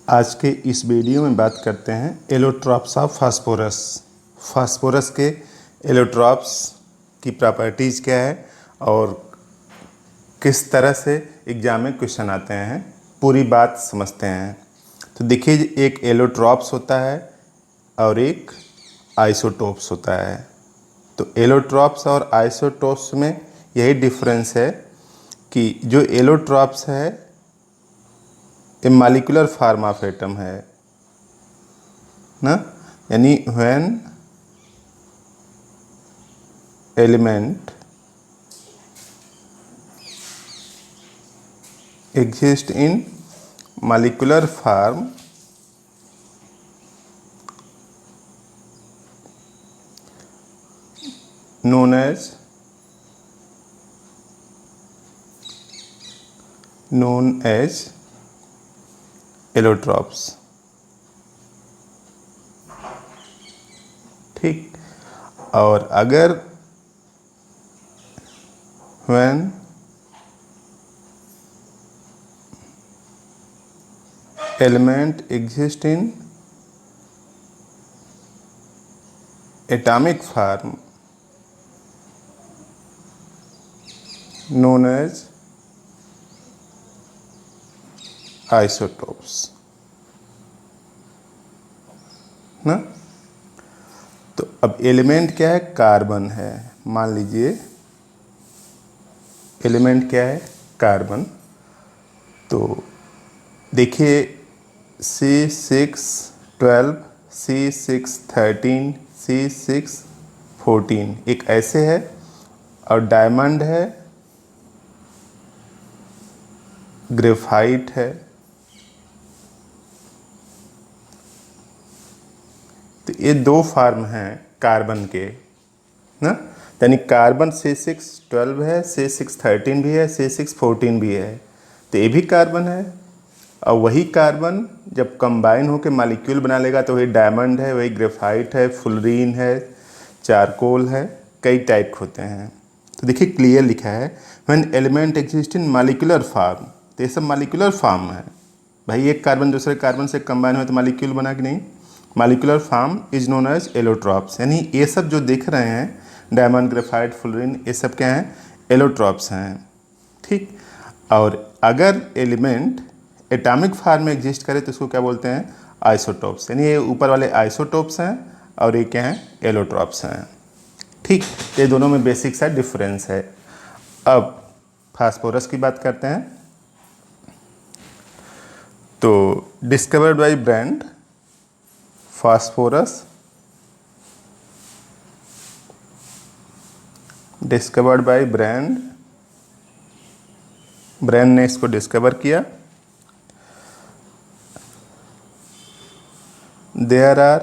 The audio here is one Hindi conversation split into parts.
आज के इस वीडियो में बात करते हैं एलोट्रॉप्स ऑफ फास्फोरस। फास्फोरस के एलोट्रॉप्स की प्रॉपर्टीज़ क्या है और किस तरह से एग्जाम में क्वेश्चन आते हैं, पूरी बात समझते हैं। तो देखिए, एक एलोट्रॉप्स होता है और एक आइसोटोप्स होता है। तो एलोट्रॉप्स और आइसोटोप्स में यही डिफरेंस है कि जो एलोट्रॉप्स है ये मॉलिक्यूलर फॉर्म ऑफ एटम है ना, यानी when element exist in molecular form known as allotropes. ठीक, और अगर when element exist in atomic form known as isotopes ना। तो अब एलिमेंट क्या है? कार्बन है। मान लीजिए एलिमेंट क्या है? कार्बन। तो देखिए C612, C613, C614 एक ऐसे है, और डायमंड है, ग्रेफाइट है। तो ये दो फार्म हैं कार्बन के ना, यानी कार्बन C612 है, C613 भी है, C614 भी है। तो ये भी कार्बन है, और वही कार्बन जब कंबाइन होकर मॉलिक्यूल बना लेगा तो वही डायमंड है, वही ग्रेफाइट है, फुलरीन है, चारकोल है, कई टाइप होते हैं। तो देखिए क्लियर लिखा है when element exist in molecular form. तो ये सब मॉलिक्यूलर फॉर्म है भाई। एक कार्बन दूसरे कार्बन से कंबाइन हो तो मॉलिक्यूल बना कि नहीं? Molecular form is known as allotropes. यानी ये सब जो देख रहे हैं, डायमंड, ग्रेफाइट, फुलरीन, ये सब क्या हैं? एलोट्रॉप्स हैं। ठीक, और अगर एलिमेंट एटॉमिक फॉर्म में एग्जिस्ट करे तो इसको क्या बोलते हैं? आइसोटोप्स। यानी ये ऊपर वाले आइसोटोप्स हैं और ये क्या हैं? एलोट्रॉप्स हैं। ठीक, ये दोनों में बेसिक सा डिफरेंस है। अब फास्फोरस की बात करते हैं। तो discovered by Brand phosphorus, discovered by Brand, Brand ने इसको डिस्कवर किया। There are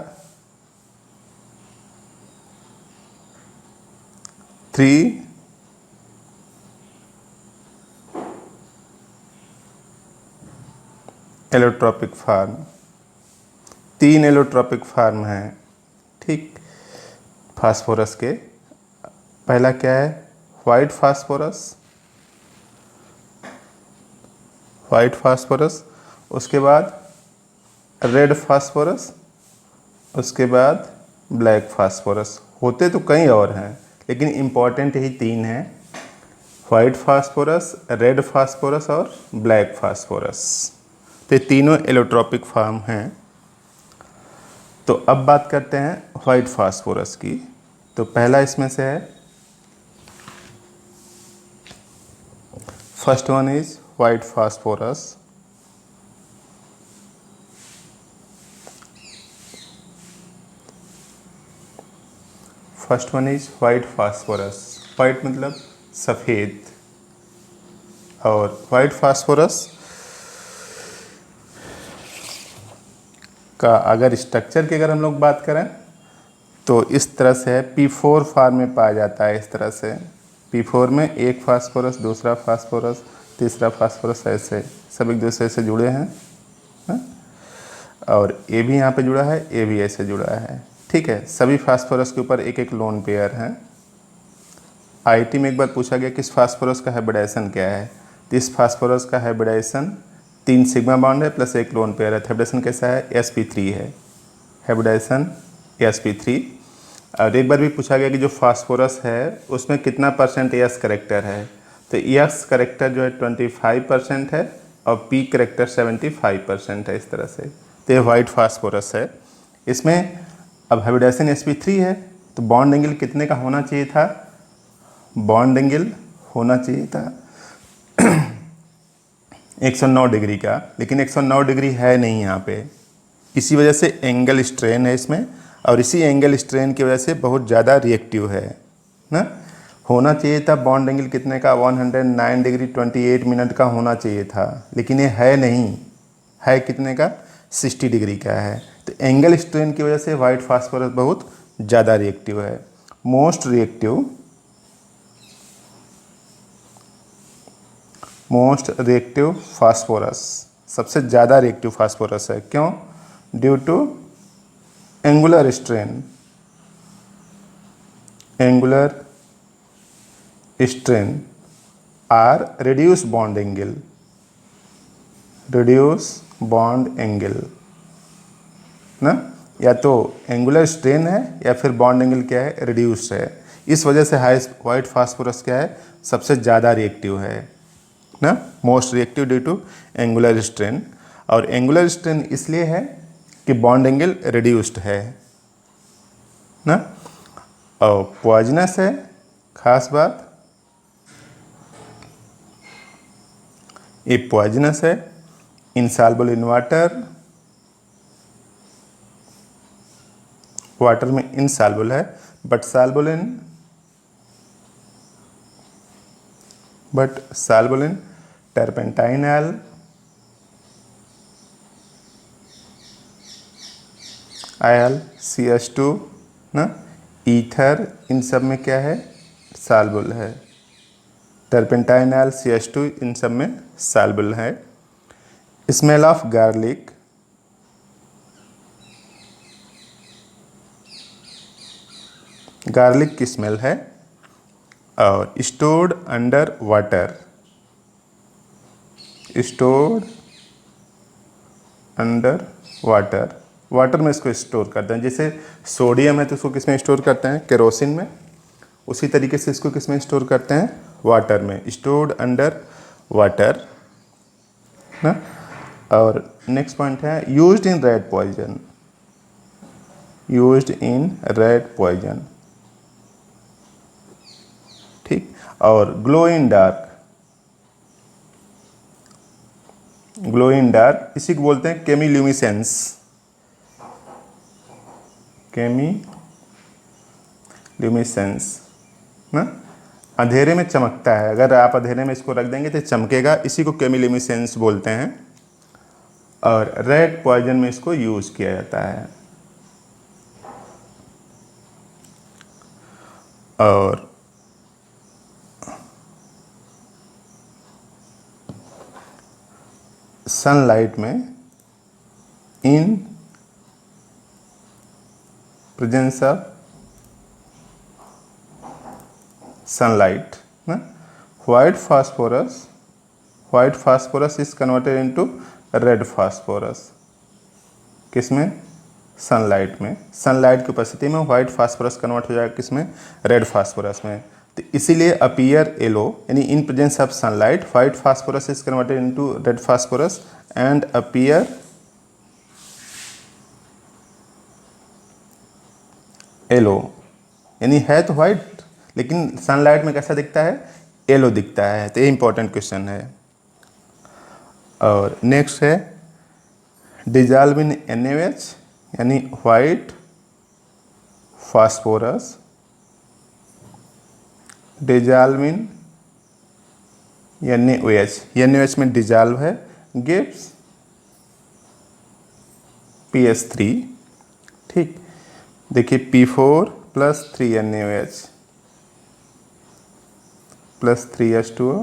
3 allotropic form, 3 allotropic form हैं। ठीक, फास्फोरस के पहला क्या है? वाइट फास्फोरस, वाइट फास्फोरस, उसके बाद रेड फास्फोरस, उसके बाद ब्लैक फास्फोरस। होते तो कई और हैं लेकिन इम्पॉर्टेंट यही 3 हैं: वाइट फास्फोरस, रेड फास्फोरस और ब्लैक फास्फोरस। तो ये तीनों एलोट्रॉपिक फार्म हैं। तो अब बात करते हैं वाइट फास्फोरस की। तो पहला इसमें से है, first one is white phosphorus. First one is white phosphorus. White मतलब सफ़ेद। और वाइट फास्फोरस का अगर स्ट्रक्चर की अगर हम लोग बात करें तो इस तरह से है, P4 फार्म में पाया जाता है। इस तरह से P4 में एक फास्फोरस, दूसरा फास्फोरस, तीसरा फास्फोरस, ऐसे सब एक दूसरे से जुड़े हैं हा? और ये भी यहाँ पे जुड़ा है, ये भी ऐसे जुड़ा है। ठीक है, सभी फास्फोरस के ऊपर एक एक लोन पेयर है। आईटी में एक बार पूछा गया किस फास्फोरस का हाइब्रिडाइजेशन क्या है, तो इस फास्फोरस का हाइब्रिडाइजेशन 3 सिग्मा बॉन्ड है प्लस एक लोन पेयर है। हाइब्रिडाइजेशन कैसा है? sp3 है। Hybridisation sp3। और एक बार भी पूछा गया कि जो फास्फोरस है उसमें कितना परसेंट s करेक्टर है, तो s करेक्टर जो है 25% है और p करेक्टर 75% है, इस तरह से। तो ये वाइट फास्फोरस है। इसमें अब हाइब्रिडाइजेशन sp3 है तो बॉन्ड एंगल कितने का होना चाहिए था? बॉन्ड एंगल होना चाहिए था 109 डिग्री का, लेकिन 109 डिग्री है नहीं यहाँ पे। इसी वजह से एंगल स्ट्रेन है इसमें, और इसी एंगल स्ट्रेन की वजह से बहुत ज़्यादा रिएक्टिव है ना। होना चाहिए था बॉन्ड एंगल कितने का? 109 डिग्री 28 मिनट का होना चाहिए था, लेकिन ये है नहीं, है कितने का? 60 डिग्री का है। तो एंगल स्ट्रेन की वजह से वाइट फास्फोरस बहुत ज़्यादा रिएक्टिव है। मोस्ट रिएक्टिव फास्फोरस, सबसे ज़्यादा रिएक्टिव फास्फोरस है। क्यों? Due to angular strain or reduce bond angle ना, या तो एंगुलर स्ट्रेन है या फिर बॉन्ड एंगल क्या है? रिड्यूस्ड है। इस वजह से वाइट फास्फोरस क्या है? सबसे ज़्यादा रिएक्टिव है ना, most reactive due to angular strain. और एंगुलर स्ट्रेन इसलिए है कि बॉन्ड एंगल रिड्यूस्ड है ना। और पॉइजनस है, खास बात ये पॉइजनस है, इनसॉल्युबल इन वाटर में इनसॉल्युबल है, बट सॉल्युबल इन टर्पेंटाइनल, CH2 ना, ईथर, इन सब में क्या है? सॉल्युबल है। टर्पेंटाइनल, CH2 इन सब में सॉल्युबल है। स्मेल ऑफ गार्लिक, गार्लिक की स्मेल है। और स्टोर्ड अंडर वाटर, वाटर में इसको स्टोर करते हैं। जैसे सोडियम है तो इसको किस में स्टोर करते हैं? केरोसिन में। उसी तरीके से इसको किस में स्टोर करते हैं? वाटर में, स्टोर्ड अंडर वाटर ना। और नेक्स्ट पॉइंट है यूज्ड इन रेड पॉइजन, ठीक। और ग्लो इन डार्क, इसी को बोलते हैं केमिल्यूमिसेंस ना, अंधेरे में चमकता है। अगर आप अंधेरे में इसको रख देंगे तो चमकेगा, इसी को केमिल्यूमिसेंस बोलते हैं। और रेड पॉइजन में इसको यूज किया जाता है। और सनलाइट में, इन प्रेजेंस ऑफ सनलाइट ना, white phosphorus is converted into red phosphorus. किसमें? सनलाइट में। सनलाइट की उपस्थिति में व्हाइट फास्फोरस कन्वर्ट हो जाएगा किसमें? रेड फास्फोरस में। तो इसीलिए अपीयर येलो, यानी in presence of sunlight white phosphorus is converted into red phosphorus and appear yellow, यानी है तो व्हाइट लेकिन सनलाइट में कैसा दिखता है? येलो दिखता है। तो ये इंपॉर्टेंट क्वेश्चन है। और नेक्स्ट है डिजॉल्व इन NaOH, यानी white phosphorus dissolve in NaOH में डिजॉल्व है, गिव्स PS3, ठीक। देखिए P4 + 3 NaOH + 3H2O,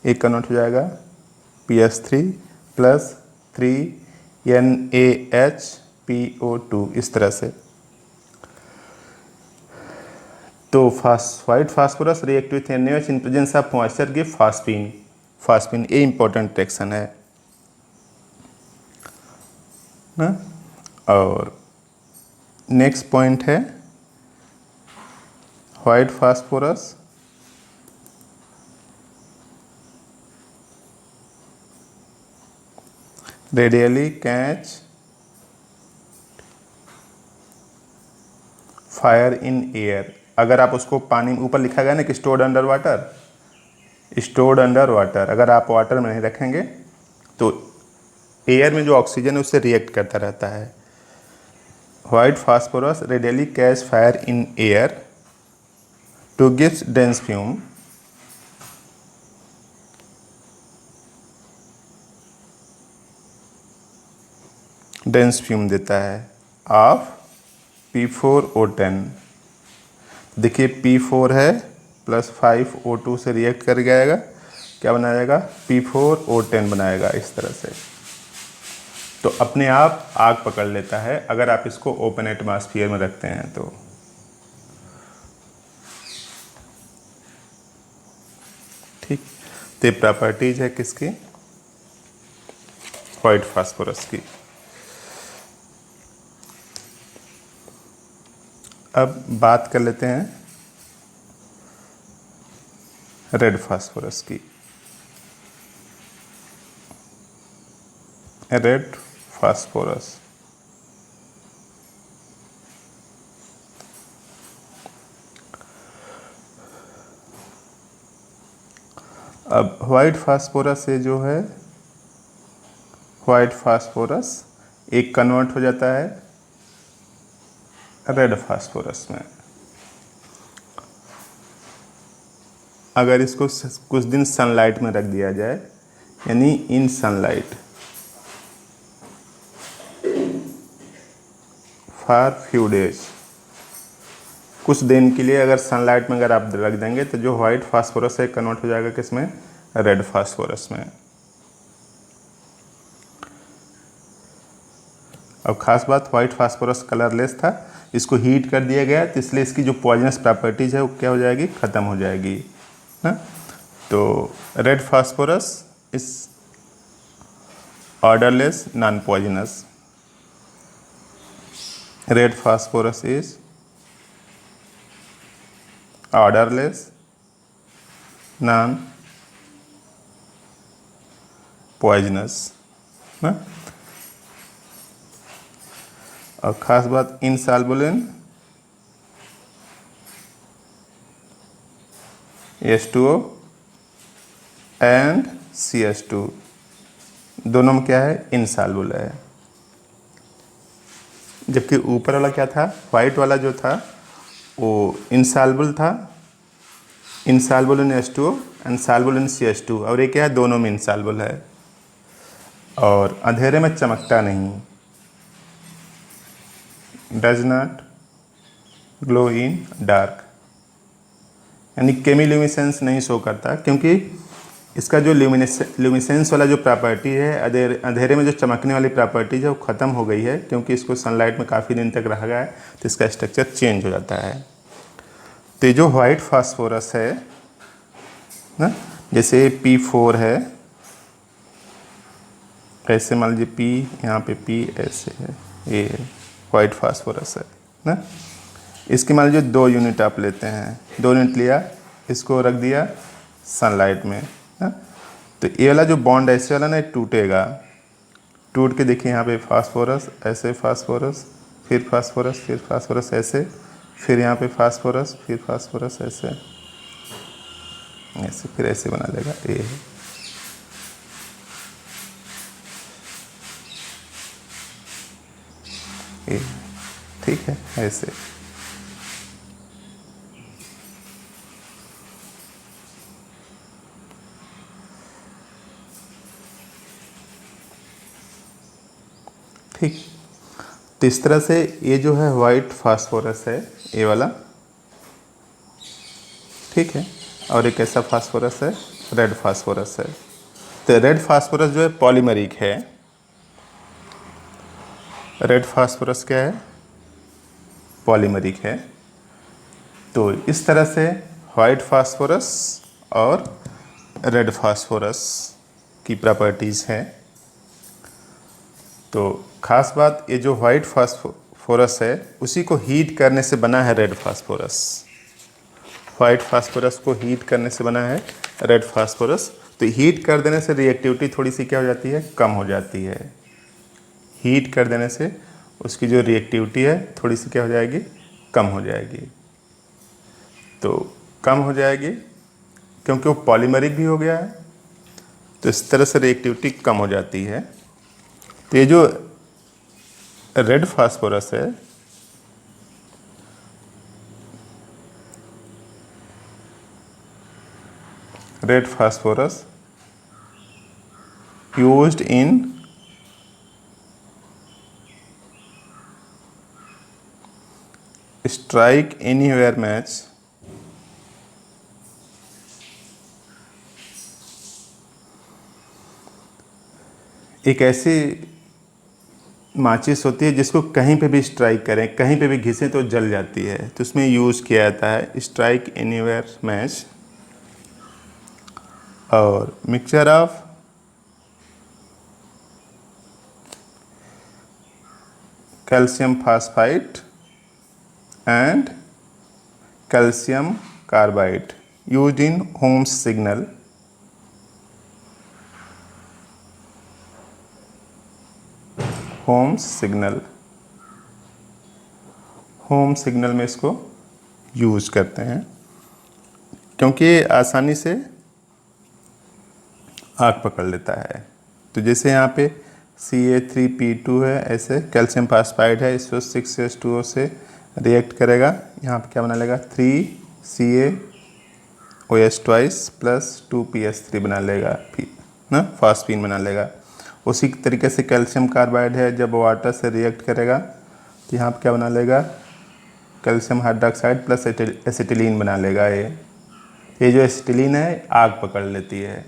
एक कन्वर्ट हो जाएगा PS3 + 3 NaHPO2, इस तरह से। तो white phosphorus react with NaOH in presence of moisture give phosphine, ये इंपॉर्टेंट रिएक्शन है। ना। और नेक्स्ट पॉइंट है white phosphorus radially catch fire in air. अगर आप उसको पानी में, ऊपर लिखा गया ना कि stored under water, stored under water, अगर आप वाटर में नहीं रखेंगे तो एयर में जो ऑक्सीजन है उससे रिएक्ट करता रहता है। White phosphorus radially catch fire in air two gives dense fume देता है ऑफ P4O10। देखिए P4 है प्लस 5O2 से रिएक्ट कर जाएगा, क्या बनाएगा, P4O10 बनाएगा इस तरह से। तो अपने आप आग पकड़ लेता है अगर आप इसको ओपन एटमॉस्फेयर में रखते हैं तो। ठीक, तो प्रॉपर्टीज है किसकी, व्हाइट फास्फोरस की। अब बात कर लेते हैं रेड फास्फोरस की। रेड फास्फोरस अब व्हाइट फास्फोरस से जो है, व्हाइट फास्फोरस एक कन्वर्ट हो जाता है रेड फास्फोरस में। अगर इसको कुछ दिन सनलाइट में रख दिया जाए, यानी इन सनलाइट फॉर फ्यू डेज, कुछ दिन के लिए अगर सनलाइट में अगर आप रख देंगे तो जो व्हाइट फास्फोरस है कन्वर्ट हो जाएगा किसमें, रेड फास्फोरस में। अब खास बात, व्हाइट फास्फोरस कलरलेस था, इसको हीट कर दिया गया तो इसलिए इसकी जो पॉइजनस प्रॉपर्टीज है वो क्या हो जाएगी, ख़त्म हो जाएगी ना। तो red phosphorus is odourless non poisonous. Red phosphorus is odourless non poisonous ना। और ख़ास बात, insoluble in H2O and CH2, दोनों में क्या है, इनसॉल्युबल है। जबकि ऊपर वाला क्या था, वाइट वाला जो था वो इनसॉल्युबल था, insoluble in H2O and soluble in CH2, और ये क्या है, दोनों में इनसॉल्युबल है और अंधेरे में चमकता नहीं, does not glow in dark, यानी केमिल्यूमिनेसेंस नहीं शो करता, क्योंकि इसका जो ल्यूमिनेसेंस वाला जो प्रॉपर्टी है, अंधेरे में जो चमकने वाली प्रॉपर्टी है वो ख़त्म हो गई है, क्योंकि इसको सनलाइट में काफ़ी दिन तक रहा गया है तो इसका स्ट्रक्चर चेंज हो जाता है। तो जो वाइट फास्फोरस है ना, जैसे P4 है, ऐसे मान लीजिए P, यहाँ पे P ऐसे है, ये वाइट फास्फोरस है ना। इसकी मान लीजिए 2 यूनिट आप लेते हैं, 2 यूनिट लिया, इसको रख दिया सनलाइट में ना, तो ये वाला जो बॉन्ड ऐसे वाला ना टूटेगा, टूट के देखिए यहाँ पे फास्फोरस, ऐसे फास्फोरस, फिर फास्फोरस, फिर फास्फोरस ऐसे, फिर यहाँ पे फास्फोरस, फिर फास्फोरस ऐसे ऐसे, फिर ऐसे बना लेगा ये। ये ठीक है, ऐसे। ठीक, तो इस तरह से ये जो है वाइट फास्फोरस है, ये वाला, ठीक है। और एक ऐसा फास्फोरस है, रेड फास्फोरस है। तो रेड फास्फोरस जो है पॉलीमरिक है। रेड फास्फोरस क्या है, पॉलीमरिक है। तो इस तरह से वाइट फास्फोरस और रेड फास्फोरस की प्रॉपर्टीज़ हैं। तो ख़ास बात, ये जो वाइट फास्फोरस है उसी को हीट करने से बना है रेड फास्फोरस। वाइट फास्फोरस को हीट करने से बना है रेड फास्फोरस। तो हीट कर देने से रिएक्टिविटी थोड़ी सी क्या हो जाती है, कम हो जाती है। हीट कर देने से उसकी जो रिएक्टिविटी है थोड़ी सी क्या हो जाएगी, कम हो जाएगी। तो कम हो जाएगी क्योंकि वो पॉलीमरिक भी हो गया है, तो इस तरह से रिएक्टिविटी कम हो जाती है। तो ये जो रेड फास्फोरस है, red phosphorus used in strike anywhere match एक ऐसी माचिस होती है जिसको कहीं पे भी स्ट्राइक करें, कहीं पे भी घिसें तो जल जाती है, तो उसमें यूज़ किया जाता है स्ट्राइक एनीवेयर मैच। और mixture of calcium phosphide and calcium carbide used in Holmes signal. Home signal में इसको यूज़ करते हैं क्योंकि ये आसानी से आग पकड़ लेता है। तो जैसे यहाँ पे Ca3P2 है, ऐसे कैल्शियम फास्फाइड है, इसको 6H2O से रिएक्ट करेगा, यहाँ पे क्या बना लेगा 3CaOH ट्वाइस प्लस 2PS3 बना लेगा ना, फास्फीन बना लेगा। उसी तरीके से कैल्शियम कार्बाइड है, जब वाटर से रिएक्ट करेगा तो यहाँ पर क्या बना लेगा कैल्शियम हाइड्रोक्साइड प्लस एसिटिलीन बना लेगा। ये जो एसिटिलीन है आग पकड़ लेती है,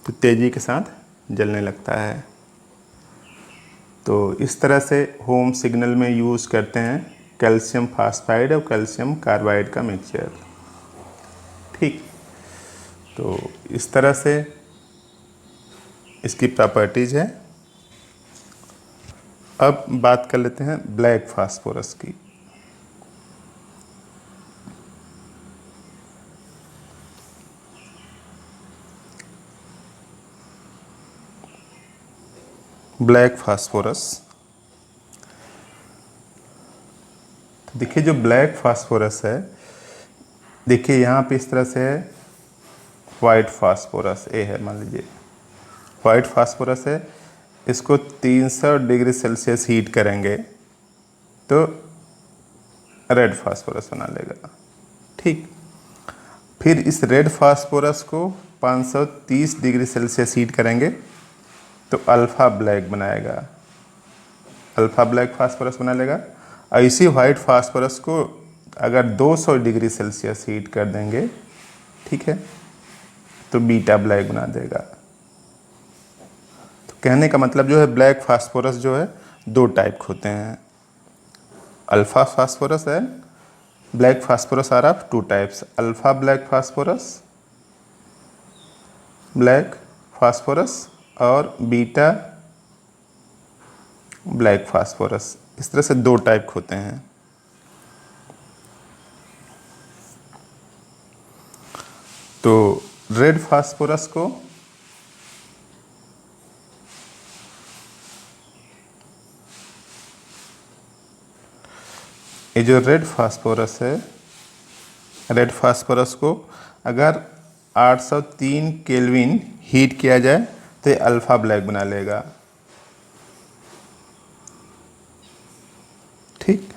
तो तेज़ी के साथ जलने लगता है। तो इस तरह से होम सिग्नल में यूज़ करते हैं कैल्शियम फास्फाइड और कैल्शियम कार्बाइड का मिक्सचर। ठीक, तो इस तरह से इसकी प्रॉपर्टीज़ है। अब बात कर लेते हैं ब्लैक फास्फोरस की। ब्लैक फास्फोरस, देखिए जो ब्लैक फास्फोरस है, देखिए यहाँ पे इस तरह से है वाइट फास्फोरस, ए है मान लीजिए वाइट फास्फोरस है, इसको 300 डिग्री सेल्सियस हीट करेंगे तो रेड फास्फोरस बना लेगा। ठीक, फिर इस रेड फास्फोरस को 530 डिग्री सेल्सियस हीट करेंगे तो अल्फ़ा ब्लैक बनाएगा, अल्फ़ा ब्लैक फास्फोरस बना लेगा। ऐसी वाइट फास्फोरस को अगर 200 डिग्री सेल्सियस हीट कर देंगे, ठीक है, तो बीटा ब्लैक बना देगा। तो कहने का मतलब जो है ब्लैक फास्फोरस जो है दो टाइप के होते हैं, alpha phosphorus and black phosphorus are of two types, alpha black phosphorus और बीटा ब्लैक फास्फोरस। इस तरह से दो टाइप होते हैं। तो रेड फास्फोरस को ये जो रेड फास्फोरस है, रेड फास्फोरस को अगर 803 केल्विन हीट किया जाए तो ये अल्फ़ा ब्लैक बना लेगा। ठीक,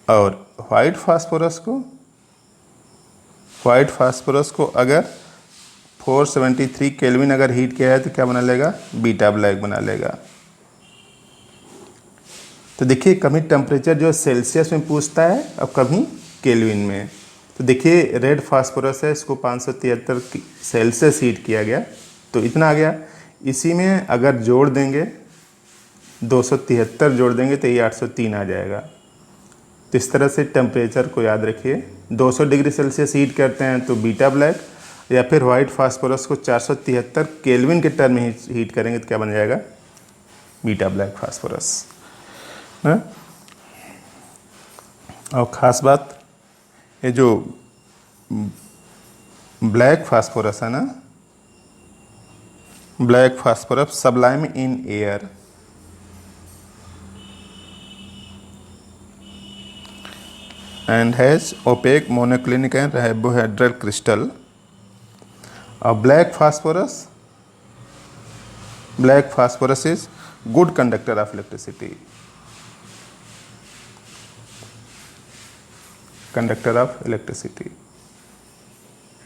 और वाइट फास्फोरस को अगर 473 केल्विन अगर हीट किया है तो क्या बना लेगा, बीटा ब्लैक बना लेगा। तो देखिए कभी टेम्परेचर जो सेल्सियस में पूछता है और कभी केल्विन में। तो देखिए रेड फास्फोरस है, इसको 573 सेल्सियस हीट किया गया तो इतना आ गया। इसी में अगर जोड़ देंगे 273 जोड़ देंगे तो ये 803 आ जाएगा। तो इस तरह से टेम्परेचर को याद रखिए, 200 डिग्री सेल्सियस हीट करते हैं तो बीटा ब्लैक, या फिर वाइट फास्फोरस को 473 केल्विन के टर्म में हीट करेंगे तो क्या बन जाएगा, बीटा ब्लैक फास्फोरस ना। और ख़ास बात ये जो ब्लैक फास्फोरस है ना, black phosphorus Sublime in air and has opaque monoclinic and ribohedral crystal. A black phosphorus is good conductor of electricity. Conductor of electricity,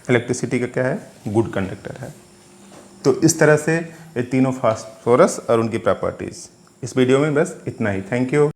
electricity का क्या है, गुड कंडक्टर है। तो इस तरह से ये तीनों फास्फोरस और उनकी प्रॉपर्टीज। इस वीडियो में बस इतना ही। Thank you.